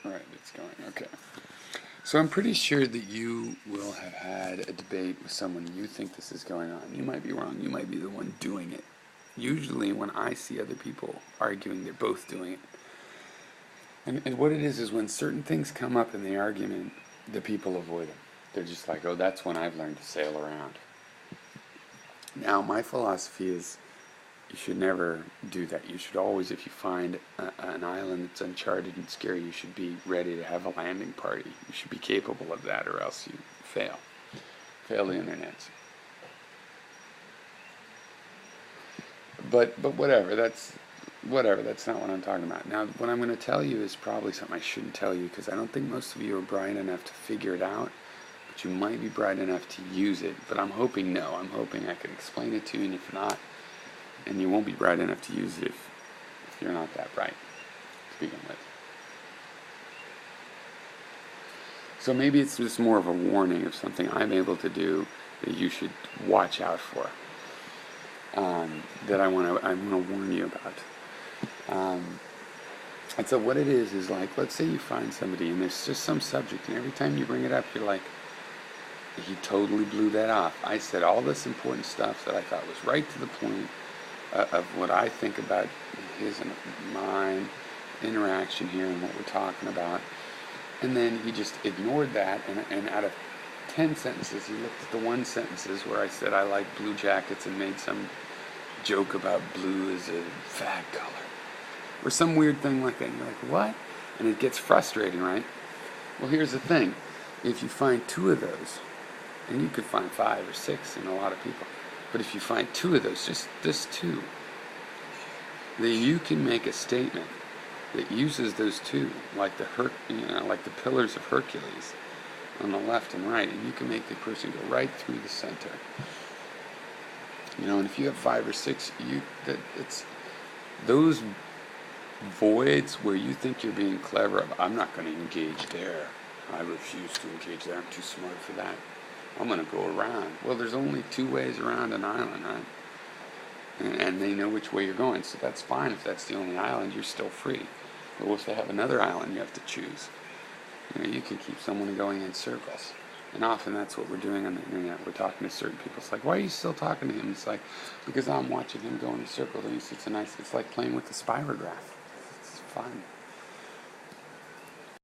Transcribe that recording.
Right, it's going. Okay. So I'm pretty sure that you will have had a debate with someone you think this is going on. You might be wrong. You might be the one doing it. Usually, when I see other people arguing, they're both doing it. And what it is when certain things come up in the argument, the people avoid them. They're just like, oh, that's when I've learned to sail around. Now, my philosophy is you should never do that. You should always, if you find an island that's uncharted and scary, you should be ready to have a landing party. You should be capable of that, or else you fail. Fail the internet. But whatever. That's not what I'm talking about. Now, what I'm going to tell you is probably something I shouldn't tell you because I don't think most of you are bright enough to figure it out. But you might be bright enough to use it. But I'm hoping no. I'm hoping I can explain it to you, and if not, and you won't be bright enough to use it if you're not that bright to begin with. So maybe it's just more of a warning of something I'm able to do that you should watch out for. That I want to warn you about. And so what it is like, let's say you find somebody and there's just some subject, and every time you bring it up, you're like, he totally blew that off. I said all this important stuff that I thought was right to the point of what I think about his and mine interaction here and what we're talking about. And then he just ignored that, and out of 10 sentences, he looked at the one sentences where I said I like blue jackets and made some joke about blue as a fag color. Or some weird thing like that. And you're like, what? And it gets frustrating, right? Well, here's the thing. If you find two of those, and you could find 5 or 6 in a lot of people, but if you find 2 of those, just this 2, then you can make a statement that uses those 2, like like the pillars of Hercules on the left and right, and you can make the person go right through the center. And if you have 5 or 6, it's those voids where you think you're being clever. I'm not going to engage there. I refuse to engage there. I'm too smart for that. I'm going to go around. Well, there's only 2 ways around an island, right? And they know which way you're going, so that's fine. If that's the only island, you're still free. But if they have another island you have to choose, you can keep someone going in circles. And often that's what we're doing on the internet. We're talking to certain people. It's like, why are you still talking to him? It's like, because I'm watching him go in a circle, and it's like playing with the spirograph. It's fun.